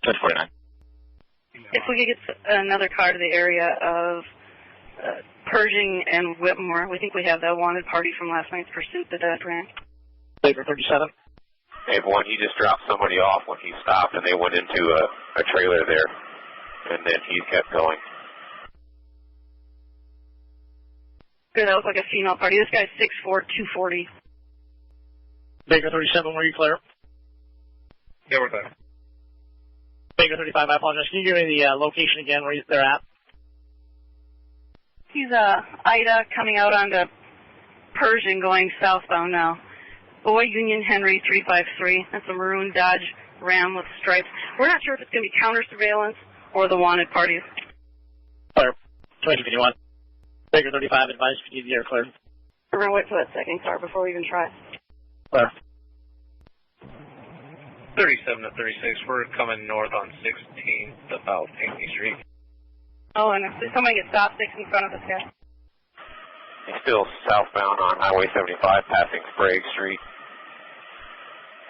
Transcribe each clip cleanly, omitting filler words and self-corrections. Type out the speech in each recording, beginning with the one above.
1049. If we could get another car to the area of Pershing and Whitmore, we think we have that wanted party from last night's Persuit that ran. Labor 37. Hey, one, he just dropped somebody off when he stopped, and they went into a trailer there, and then he kept going. Good, that looked like a female party. This guy's 6'4", 240. Baker 37, were you clear? Yeah, we're clear. Baker 35, I apologize. Can you give me the location again where they're at? He's Ida coming out onto Pershing going southbound now. Boy Union Henry 353. That's a maroon Dodge Ram with stripes. We're not sure if it's going to be counter surveillance or the wanted party. Clear. 2051. Baker 35, advise if you need the air cleared. We're going to wait for that second car before we even try. Clear. 37 to 36, we're coming north on 16th about Pinckney Street. Oh, and if somebody gets stopped 6 in front of this guy. He's still southbound on Highway 75, passing Sprague Street.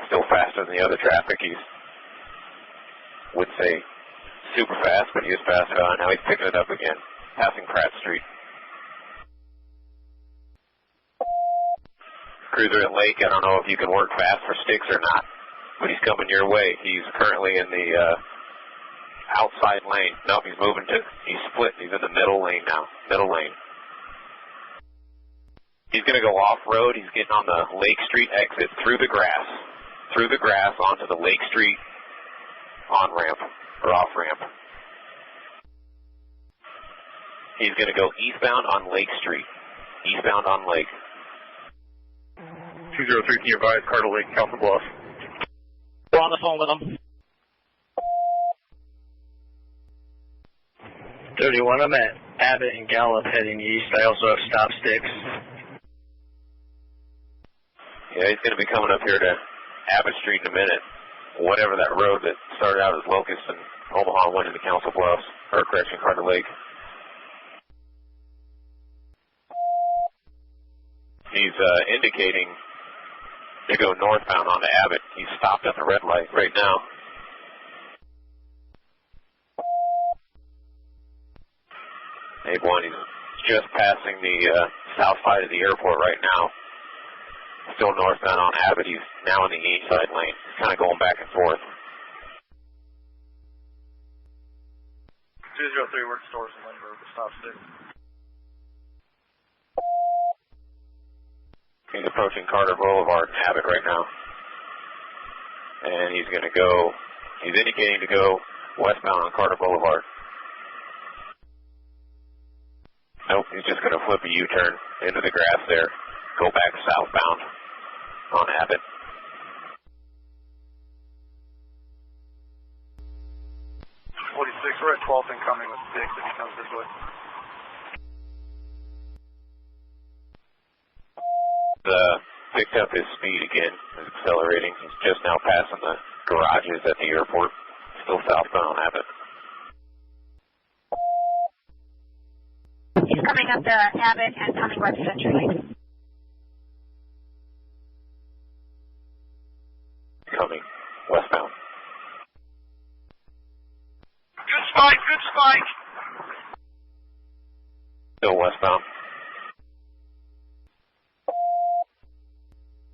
Still faster than the other traffic. He's, wouldn't say super fast, but he is fast. Now he's picking it up again, passing Pratt Street. Cruiser at Lake, I don't know if you can work fast for sticks or not, but he's coming your way. He's currently in the outside lane. Nope, he's moving to, he's split. He's in the middle lane now, middle lane. He's going to go off-road. He's getting on the Lake Street exit through the grass onto the Lake Street on-ramp or off-ramp. He's going to go eastbound on Lake Street, eastbound on Lake. 203, can you advise Carter Lake, Council Bluffs? We're on the phone with him. 31, I'm at Abbott and Gallup heading east. I also have stop sticks. Yeah, he's going to be coming up here to Abbott Street in a minute. Whatever that road that started out as Locust and Omaha went into Council Bluffs, or correction, Carter Lake. He's indicating to go northbound onto Abbott. He's stopped at the red light right now. A1, he's just passing the south side of the airport right now. Still northbound on Abbott. He's now in the east side lane. He's kind of going back and forth. 203, we're at Stores in Lindbergh, stop stick. He's approaching Carter Boulevard in Abbott right now. And he's going to go, he's indicating to go westbound on Carter Boulevard. Nope, he's just going to flip a U-turn into the grass there. Go back southbound on Abbott. We're at 12th and coming with 6 if he comes this way. Picked up his speed again, is accelerating. He's just now passing the garages at the airport. Still southbound on Abbott. He's coming up to Abbott and coming west centrally. Coming westbound. Good spike, good spike. Still westbound.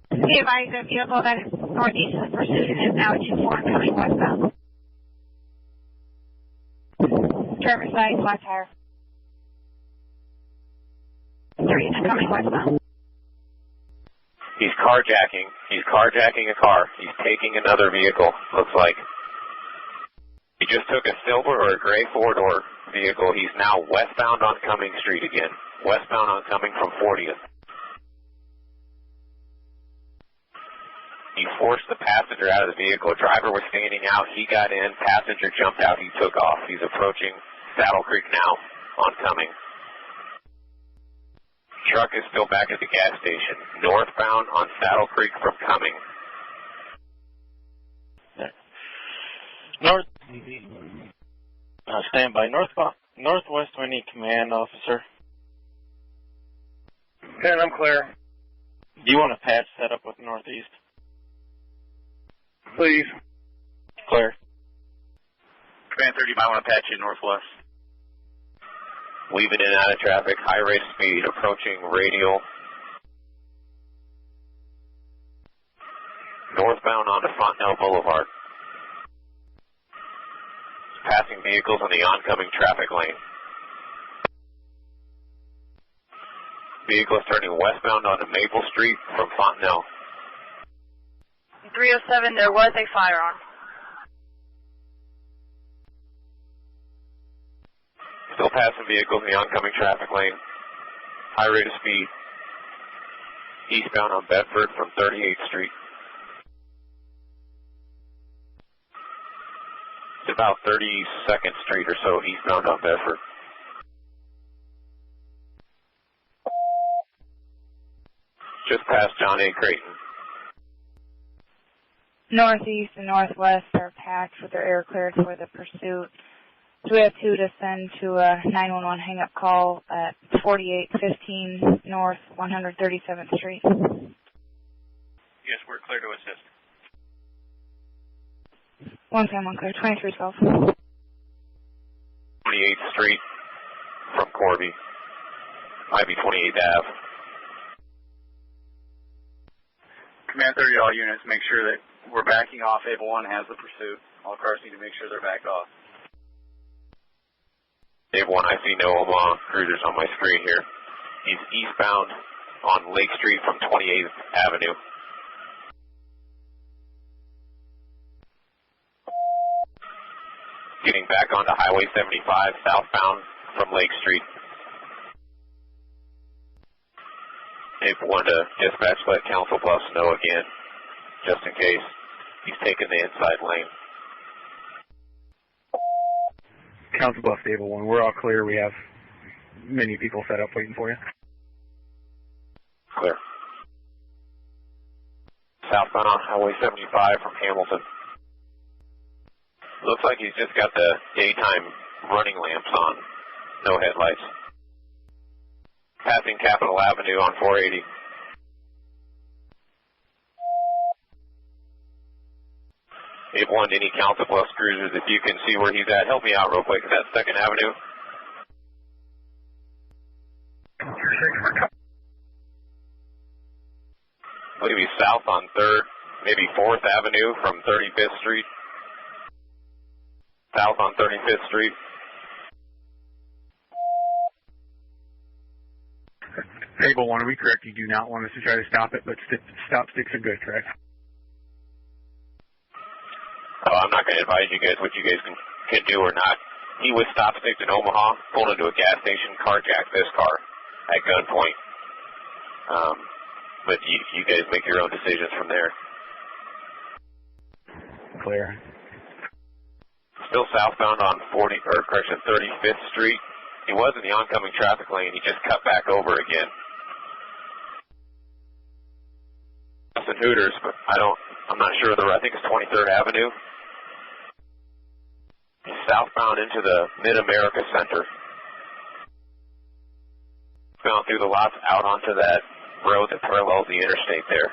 Be advised that vehicle that is northeast of the Persuit is now at 24 coming westbound. Driver's side, flat tire. 3 coming westbound. He's carjacking. He's carjacking a car. He's taking another vehicle, looks like. He just took a silver or a gray four-door vehicle. He's now westbound on Cumming Street again. Westbound on Cumming from 40th. He forced the passenger out of the vehicle. Driver was standing out. He got in. Passenger jumped out. He took off. He's approaching Saddle Creek now on Cumming. Truck is still back at the gas station. Northbound on Saddle Creek from Cumming. Stand by. Northwest, we need command, officer. 10, I'm clear. Do you want a patch set up with northeast? Please. Clear. Command 30, might want to patch in northwest. Weaving in and out of traffic, high rate of speed, approaching radial. Northbound onto Fontenelle Boulevard. Passing vehicles in the oncoming traffic lane. Vehicles turning westbound onto Maple Street from Fontenelle. 307, there was a firearm. Still passing vehicles in the oncoming traffic lane. High rate of speed. Eastbound on Bedford from 38th Street. It's about 32nd Street or so eastbound on Bedford. Just past John A. Creighton. Northeast and northwest are packed with their air cleared for the pursuit. So we have 2 to send to a 911 hang-up call at 4815 North 137th Street. Yes, we're clear to assist. 1 clear, 2312. 28th Street from Corby. Might be 28th Ave. Command 30, all units, make sure that we're backing off. Able 1 has the pursuit. All cars need to make sure they're backed off. Dave 1, I see no Omaha cruisers on my screen here. He's eastbound on Lake Street from 28th Avenue. Getting back onto Highway 75 southbound from Lake Street. Dave 1 to dispatch, let Council Bluffs know again, just in case he's taking the inside lane. Council Bluffs, Able 1, we're all clear. We have many people set up waiting for you. Clear. Southbound on Highway 75 from Hamilton. Looks like he's just got the daytime running lamps on. No headlights. Passing Capitol Avenue on 480. Dave 1, any Council Bluffs cruisers, if you can see where he's at, help me out real quick. Is that 2nd Avenue? Maybe south on 3rd, maybe 4th Avenue from 35th Street. South on 35th Street. Able 1, are we correct? You do not want us to try to stop it, but stop sticks are good, correct? Oh, I'm not going to advise you guys what you guys can do or not. He was stop sticked in Omaha, pulled into a gas station, carjacked this car at gunpoint. But you guys make your own decisions from there. Clear. Still southbound on 35th Street. He was in the oncoming traffic lane. He just cut back over again. It's in Hooters, but I'm not sure. I think it's 23rd Avenue. He's southbound into the Mid-America Center. Gone through the lots out onto that road that parallels the interstate there.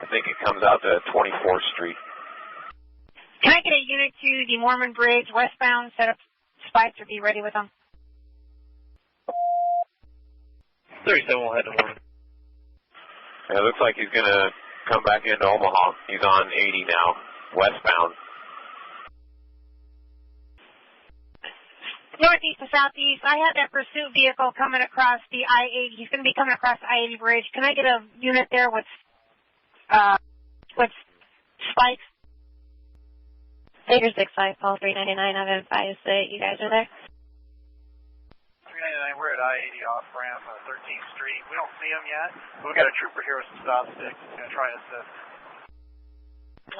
I think it comes out to 24th Street. Can I get a unit to the Mormon Bridge westbound, set up spikes or be ready with them? 37 will head to Mormon. Yeah, it looks like he's going to come back into Omaha. He's on 80 now, westbound. Northeast to southeast, I have that pursuit vehicle coming across the I-80. He's going to be coming across the I-80 bridge. Can I get a unit there with spikes? Figure 65, call 399. I've advised that you guys are there. 399, we're at I-80 off-ramp, 13th Street. We don't see him yet. We've got a trooper here with some stop sticks. He's going to try and assist.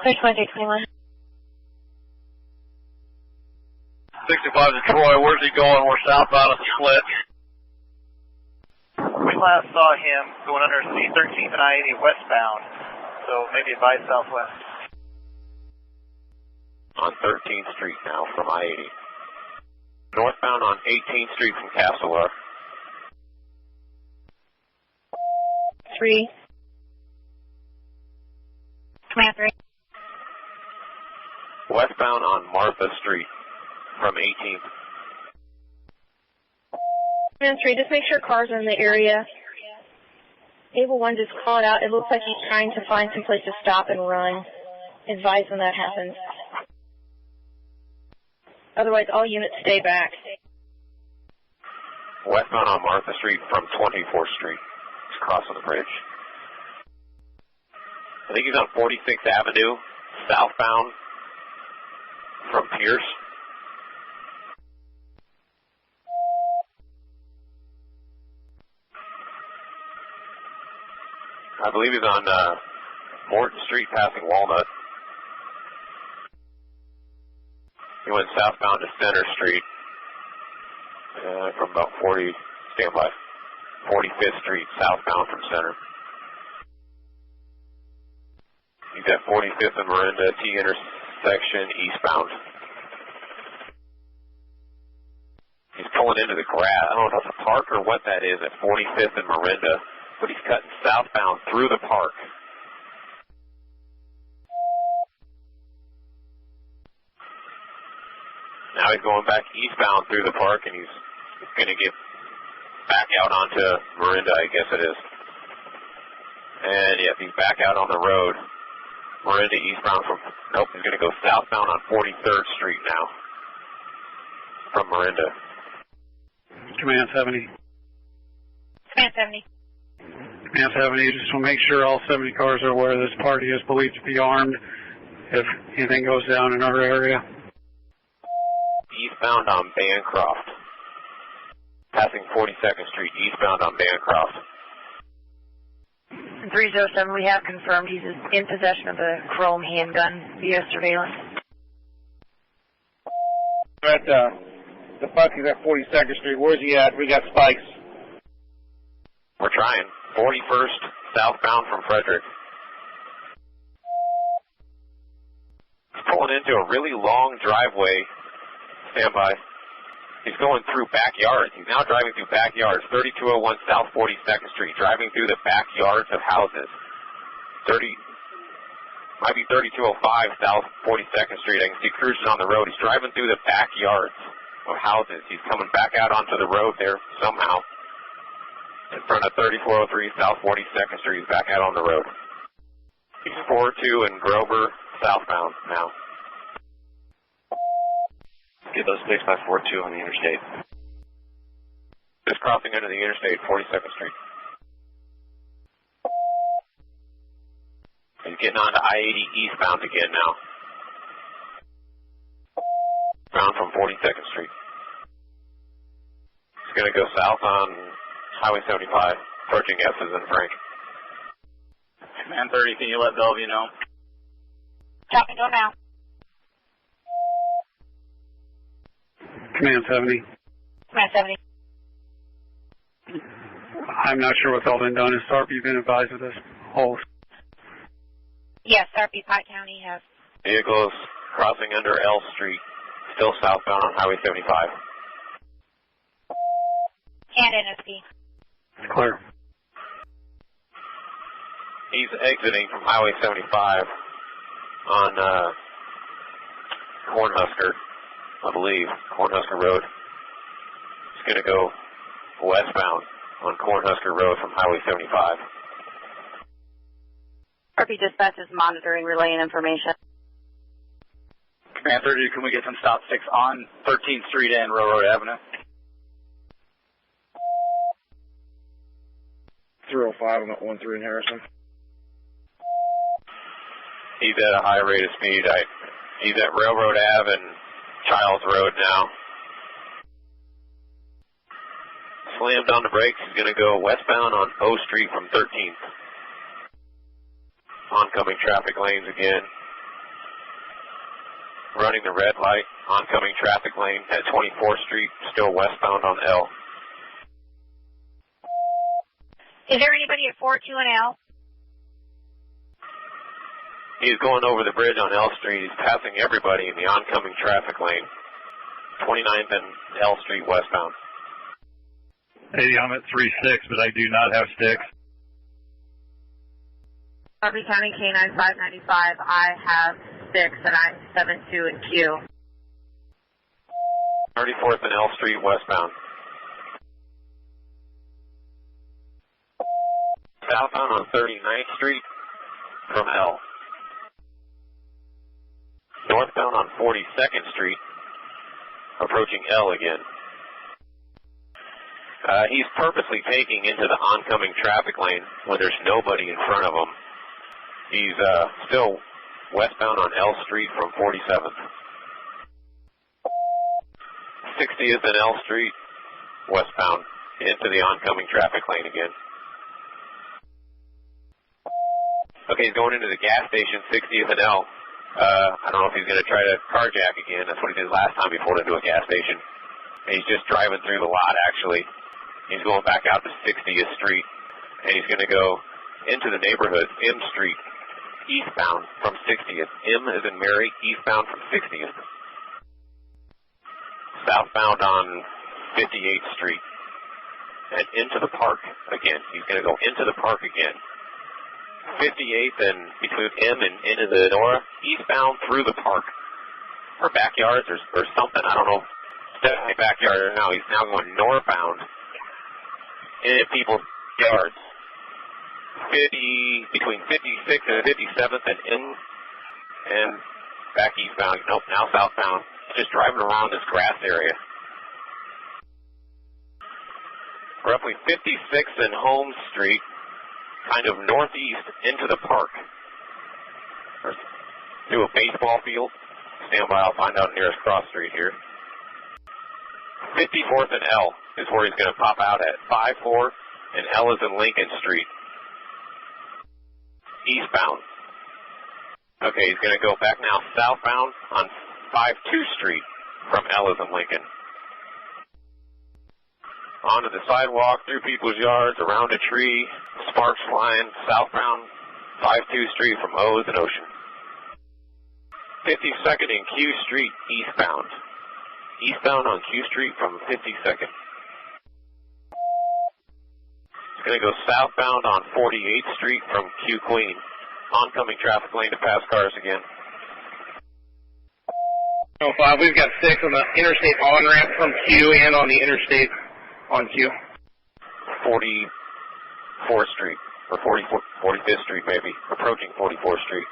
320, 321. 65 to Troy, where's he going? We're southbound of Split. We last saw him going under C13th and I-80 westbound, so maybe advise southwest. On 13th Street now from I-80. Northbound on 18th Street from Castlegar. 3. Command 3. westbound on Martha Street from 18th. Command 3, just make sure cars are in the area. Able 1 just called out. It looks like he's trying to find some place to stop and run. Advise when that happens. Otherwise, all units stay back. Westbound on Martha Street from 24th Street. He's crossing the bridge. I think he's on 46th Avenue, southbound from Pierce. I believe he's on Morton Street passing Walnut. He went southbound to Center Street from about 45th Street southbound from Center. He's at 45th and Miranda T intersection eastbound. He's pulling into the grass. I don't know if that's a park or what that is at 45th and Miranda, but he's cutting southbound through the park. Now he's going back eastbound through the park, and he's going to get back out onto Miranda, I guess it is. And yep, he's back out on the road. Miranda eastbound from, nope, he's going to go southbound on 43rd Street now from Miranda. Command 70. Command 70. Command 70, just want to make sure all 70 cars are aware this party is believed to be armed if anything goes down in our area. Eastbound on Bancroft. Passing 42nd Street, eastbound on Bancroft. 307, we have confirmed he's in possession of a chrome handgun via surveillance. At the buck is at 42nd Street. Where's he at? We got spikes. We're trying. 41st, southbound from Frederick. He's pulling into a really long driveway. Stand by. He's going through backyards. He's now driving through backyards. 3201 South 42nd Street, driving through the backyards of houses. Might be 3205 South 42nd Street. I can see cruising on the road. He's driving through the backyards of houses. He's coming back out onto the road there somehow. In front of 3403 South 42nd Street. He's back out on the road. He's 42 and Grover southbound now. Get those sticks by 42 on the interstate. Just crossing into the interstate, 42nd Street. He's getting onto I-80 eastbound again now. Bound from 42nd Street. He's going to go south on Highway 75, approaching F as in Frank. Command 30, can you let Bellevue know? Copy, go now. Command 70. Command 70. I'm not sure what's all been done. Has SARP been advised of this whole? Yes, RP Pike County has. Vehicles crossing under L Street, still southbound on Highway 75. And NSP. Clear. He's exiting from Highway 75 on Cornhusker, I believe, Cornhusker Road. He's going to go westbound on Cornhusker Road from Highway 75. RP Dispatch is monitoring, relaying information. Command 30, can we get some stop sticks on 13th Street and Railroad Avenue? 305, I'm at 13 in Harrison. He's at a high rate of speed. He's at Railroad Ave and Childs Road now. Slammed on the brakes. He's going to go westbound on O Street from 13th. Oncoming traffic lanes again. Running the red light. Oncoming traffic lane at 24th Street, still westbound on L. Is there anybody at 42 and L? He's going over the bridge on L Street. He's passing everybody in the oncoming traffic lane. 29th and L Street westbound. Hey, I'm at 3-6, but I do not have sticks. RP County K-9 595, I have and I'm 72 at Q. 34th and L Street westbound. Southbound on 39th Street from L. Northbound on 42nd Street, approaching L again. He's purposely taking into the oncoming traffic lane when there's nobody in front of him. He's still westbound on L Street from 47th. 60th and L Street, westbound, into the oncoming traffic lane again. Okay, he's going into the gas station, 60th and L. I don't know if he's going to try to carjack again. That's what he did last time he pulled into a gas station. And he's just driving through the lot, actually. He's going back out to 60th Street, and he's going to go into the neighborhood, M Street, eastbound from 60th. M as in Mary, eastbound from 60th. Southbound on 58th Street, and into the park again. He's going to go into the park again. 58th and between M and into the Nora, eastbound through the park, or backyards or something. I don't know. It's definitely backyard now. He's now going northbound into people's yards. Between 56th and 57th and in and back eastbound. Nope, now southbound. Just driving around this grass area. Roughly 56th and Holmes Street, kind of northeast into the park. Or through a baseball field. Stand by, I'll find out nearest cross street here. 54th and L is where he's going to pop out at. 5-4 and L is in Lincoln Street. Eastbound. Okay, he's going to go back now southbound on 52 Street from L is in Lincoln. Onto the sidewalk, through people's yards, around a tree, sparks flying, southbound 52 Street from O is in Ocean. 52nd and Q Street eastbound. Eastbound on Q Street from 52nd. It's going to go southbound on 48th Street from Q Queen. Oncoming traffic lane to pass cars again. 05, we've got 6 on the interstate on-ramp from Q and on the interstate on Q. 44th Street, or 45th Street maybe, approaching 44th Street.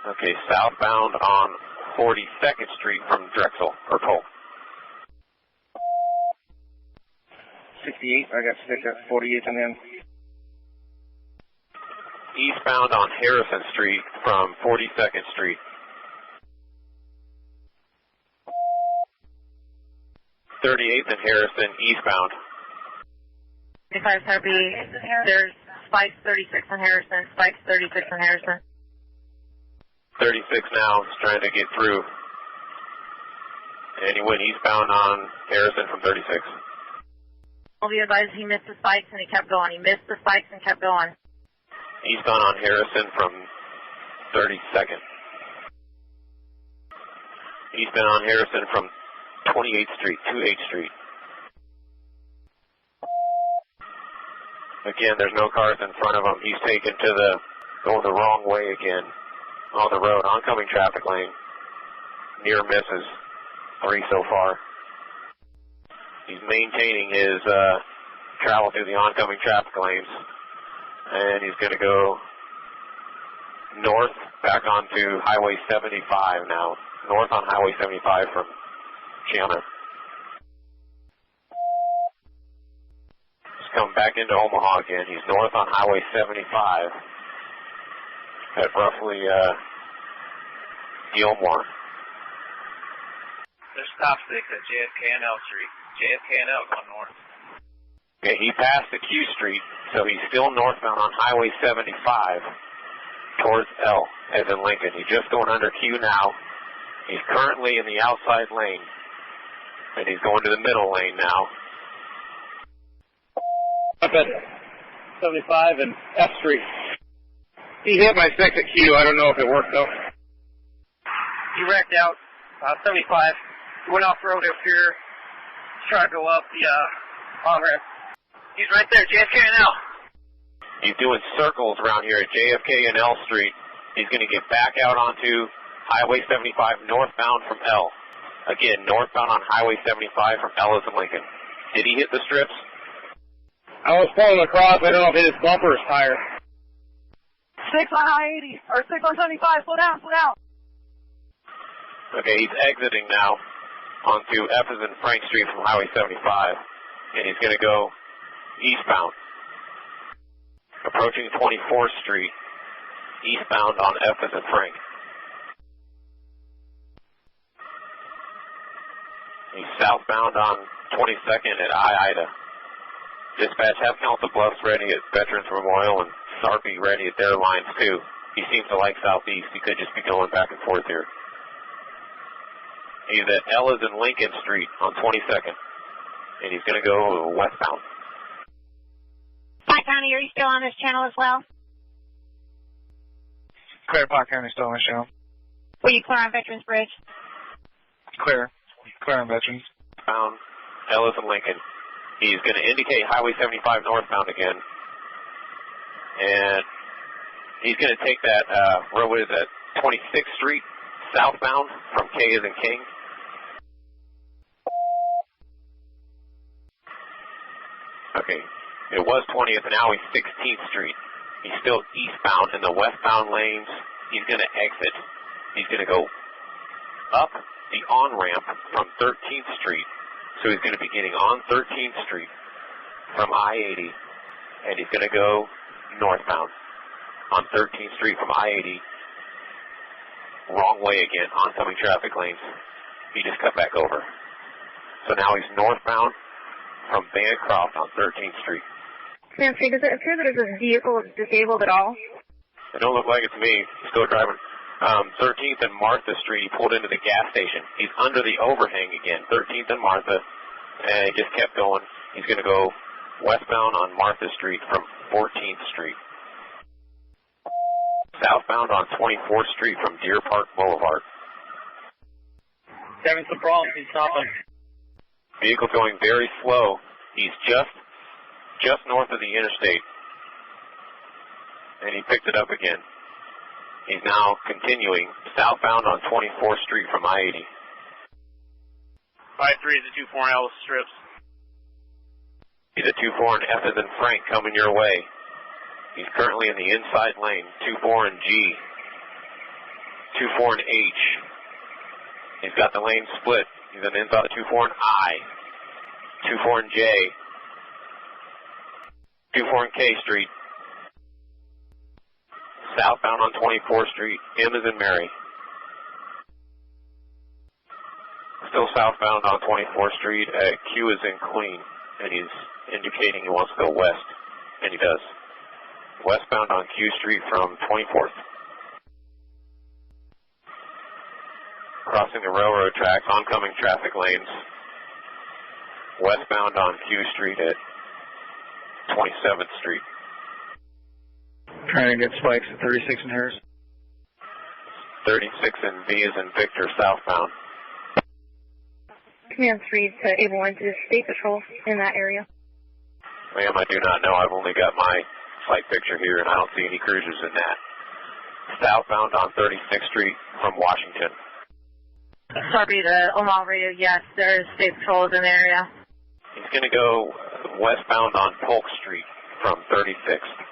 Okay, southbound on 42nd Street from Drexel, or Polk. 68, I got 6 at 48 and then. Eastbound on Harrison Street from 42nd Street. 38th and Harrison eastbound. 55 Harpy, there's spikes 36 on Harrison, spikes 36 on Harrison. 36 now, is trying to get through. And he went eastbound on Harrison from 36. I'll be advised he missed the spikes and he kept going. He missed the spikes and kept going. Eastbound on Harrison from 32nd. Eastbound on Harrison from 28th Street, 28th Street. Again, there's no cars in front of him. He's taken to going the wrong way again on the road. Oncoming traffic lane. Near misses. 3 so far. He's maintaining his travel through the oncoming traffic lanes. And he's going to go north back onto Highway 75 now. North on Highway 75 from Chiana. He's come back into Omaha again. He's north on Highway 75 at roughly Gilmore. There's stop sticks at JFK and L Street. JFK and L going north. Okay, he passed the Q Street, so he's still northbound on Highway 75 towards L, as in Lincoln. He's just going under Q now. He's currently in the outside lane, and he's going to the middle lane now. Up at 75 and F Street. He hit my 6 at Q. I don't know if it worked, though. He wrecked out 75. Went off road up here. Tried to go up the on-ramp. He's right there, JFK and L. He's doing circles around here at JFK and L Street. He's going to get back out onto Highway 75 northbound from L. Again, northbound on Highway 75 from L as in Lincoln. Did he hit the strips? I was pulling across. I don't know if it hit his bumper or his tire. 6 on I-80, or 6 on 75, slow down, slow down. Okay, he's exiting now onto F as in Frank Street from Highway 75, and he's going to go eastbound. Approaching 24th Street, eastbound on F as in Frank. He's southbound on 22nd at I-Ida. Dispatch, have Council Bluffs ready at Veterans Memorial and Sarpy ready at their lines too. He seems to like southeast. He could just be going back and forth here. He's at L as in Lincoln Street on 22nd, and he's going to go westbound. Pike County, are you still on this channel as well? Clear, Pike County still on the show. Were you clear on Veterans Bridge? Clear. Clear on Veterans. Bound, L as in Lincoln. He's going to indicate Highway 75 northbound again. And he's going to take that, what is that, 26th Street southbound from K as in King. Okay, it was 20th, and now he's 16th Street. He's still eastbound in the westbound lanes. He's going to exit. He's going to go up the on-ramp from 13th Street. So he's going to be getting on 13th Street from I-80, and he's going to go northbound on 13th Street from I-80. Wrong way again, oncoming traffic lanes. He just cut back over. So now he's northbound from Bancroft on 13th Street. Nancy, does it appear that his vehicle is disabled at all? It don't look like it's me. He's still driving. 13th and Martha Street, he pulled into the gas station. He's under the overhang again, 13th and Martha, and he just kept going. He's going to go westbound on Martha Street from 14th Street. Southbound on 24th Street from Deer Park Boulevard. Having some problems. He's stopping. Vehicle going very slow. He's just north of the interstate. And he picked it up again. He's now continuing southbound on 24th Street from I-80. 5-3 is a 2-4 L strips. He's a 2-4 and F as in Frank coming your way. He's currently in the inside lane, 2-4 and G. 2-4 and H. He's got the lane split. He's on the inside of 2-4 and I. 2-4 and J. 2-4 and K Street. Southbound on 24th Street, M as in Mary. Still southbound on 24th Street at Q as in Queen, and he's indicating he wants to go west, and he does. Westbound on Q Street from 24th. Crossing the railroad tracks, oncoming traffic lanes. Westbound on Q Street at 27th Street. Trying to get spikes at 36 and Harris. 36 and V as in Victor southbound. Command 3 to Able 1 to State Patrol in that area. Ma'am, I do not know. I've only got my flight picture here, and I don't see any cruisers in that. Southbound on 36th Street from Washington. Sorry, the Omaha radio, yes, there's State Patrols in the area. He's going to go westbound on Polk Street from 36th.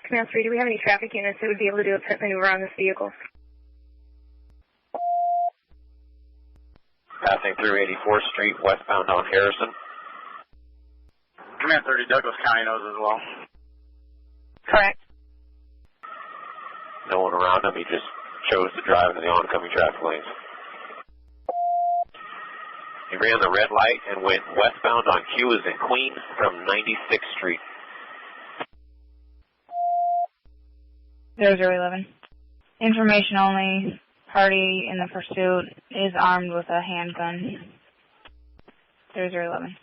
Command 3, do we have any traffic units that would be able to do a pit maneuver on this vehicle? Passing through 84th Street, westbound on Harrison. Command 30, Douglas County knows as well. Correct. No one around him. He just chose to drive into the oncoming traffic lanes. He ran the red light and went westbound on Q as in Queen from 96th Street. 0011. Information only. Party in the pursuit is armed with a handgun. 0011.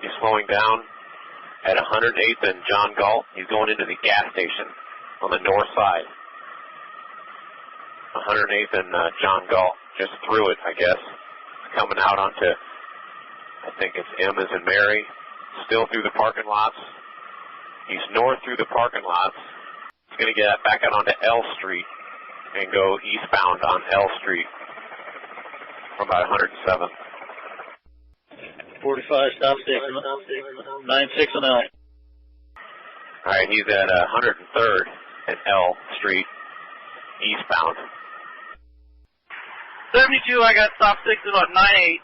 He's slowing down at 108th and John Galt. He's going into the gas station on the north side. 108th and John Galt, just through it, I guess. Coming out onto, I think it's M as in Mary. Still through the parking lots. He's north through the parking lots. He's going to get back out onto L Street and go eastbound on L Street from about 107. 45, stop 6, 96 on L. All right, he's at 103rd at L Street, eastbound. 72, I got stop 6 about 98.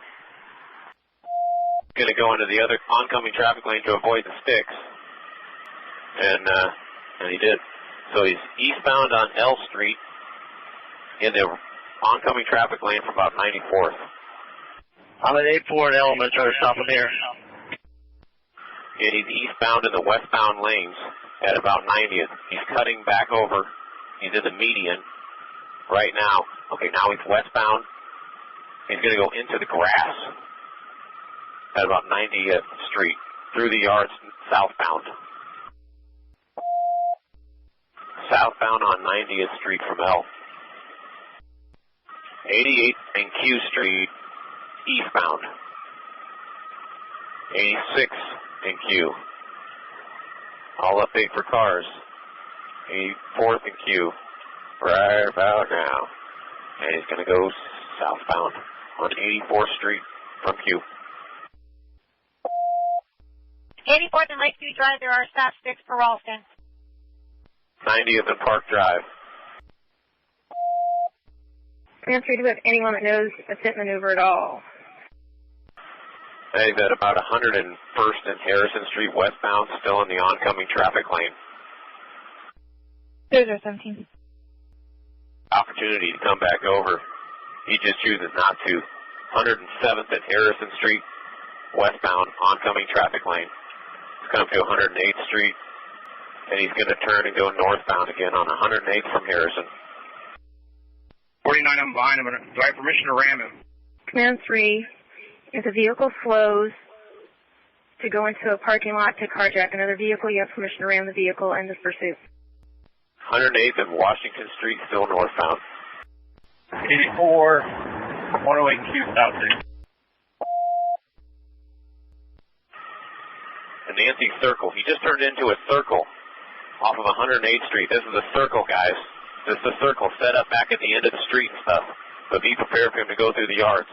Going to go into the other oncoming traffic lane to avoid the sticks. And he did. So he's eastbound on L Street in the oncoming traffic lane from about 94th. I'm at 84 at L. I'm going to try to stop him here. And he's eastbound in the westbound lanes at about 90th. He's cutting back over. He's in the median right now. Okay, now he's westbound. He's going to go into the grass at about 90th Street through the yards southbound. Southbound on 90th Street from L. 88 and Q Street eastbound. 86 and Q. All update for cars. 84th and Q. Right about now. And he's going to go southbound on 84th Street from Q. 84th and Lakeview Drive, there are stop sticks for Ralston. 90th and Park Drive. Answer, do you have anyone that knows a pit maneuver at all? He's at about 101st and Harrison Street westbound, still in the oncoming traffic lane. 017. Opportunity to come back over. He just chooses not to. 107th and Harrison Street westbound, oncoming traffic lane. He's come to 108th Street, and he's going to turn and go northbound again on 108th from Harrison. 49, I'm behind him. Do I have permission to ram him? Command 3, if the vehicle slows to go into a parking lot to carjack another vehicle, you have permission to ram the vehicle and the pursuit. 108th and Washington Street, still northbound. 84, 108 Q, south. The Nancy Circle. He just turned into a circle off of 108th Street. This is a circle, guys. This is a circle set up back at the end of the street and stuff. So be prepared for him to go through the yards.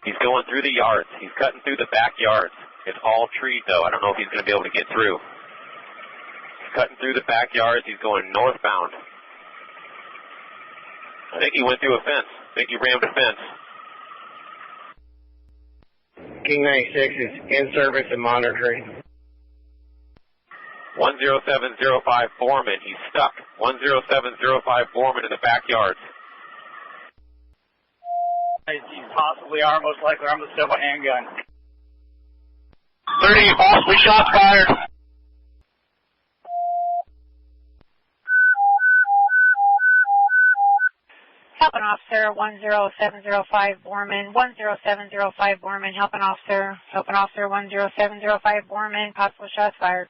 He's going through the yards. He's cutting through the backyards. It's all treed, though. I don't know if he's going to be able to get through. He's cutting through the backyards. He's going northbound. I think he went through a fence. I think he rammed a fence. King 96 is in service and monitoring. 10705 Foreman. He's stuck. 10705 Foreman in the backyards. He's possibly armed, most likely armed with a handgun. 30, possibly shots fired. Helping officer 10705 Borman, 10705 Borman, helping officer 10705 Borman, possible shots fired.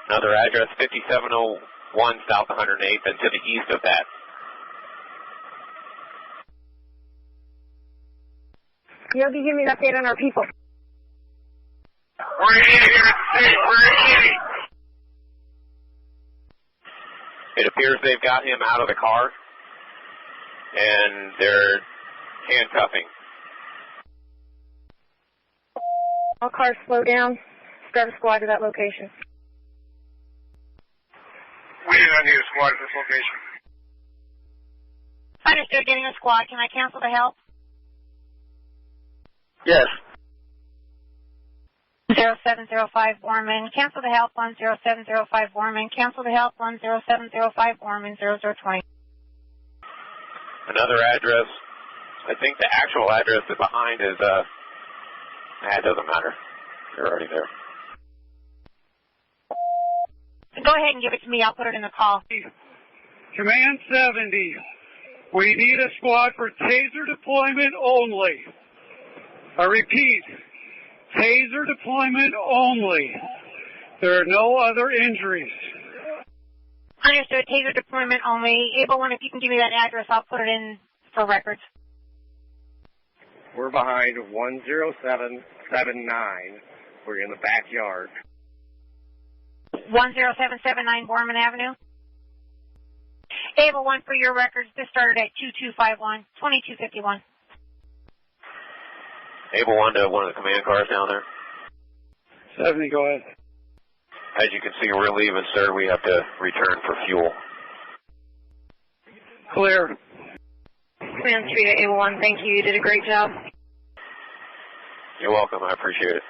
Another address, 5701 South 108th, and to the east of that. Yogi, give me an update on our people. We're in here. We're in. It appears they've got him out of the car, and they're handcuffing. All cars slow down. Grab a squad to that location. We do not need a squad at this location. Understood, getting a squad. Can I cancel the help? Yes. 0705 Borman, cancel the help 10705 Borman, cancel the help 10705 Borman, 0020. Another address, I think the actual address that's behind is, it doesn't matter. You're already there. Go ahead and give it to me. I'll put it in the call. Command 70, we need a squad for taser deployment only. I repeat, taser deployment only. There are no other injuries. Understood. Taser deployment only. Able one, if you can give me that address, I'll put it in for records. We're behind 10779 We're in the backyard. 10779 Borman Avenue. Able 1 for your records. This started at 2251, 2251. Able 1 to one of the command cars down there. 70, go ahead. As you can see, we're leaving, sir. We have to return for fuel. Clear. Command 3 to Able 1, thank you. You did a great job. You're welcome. I appreciate it.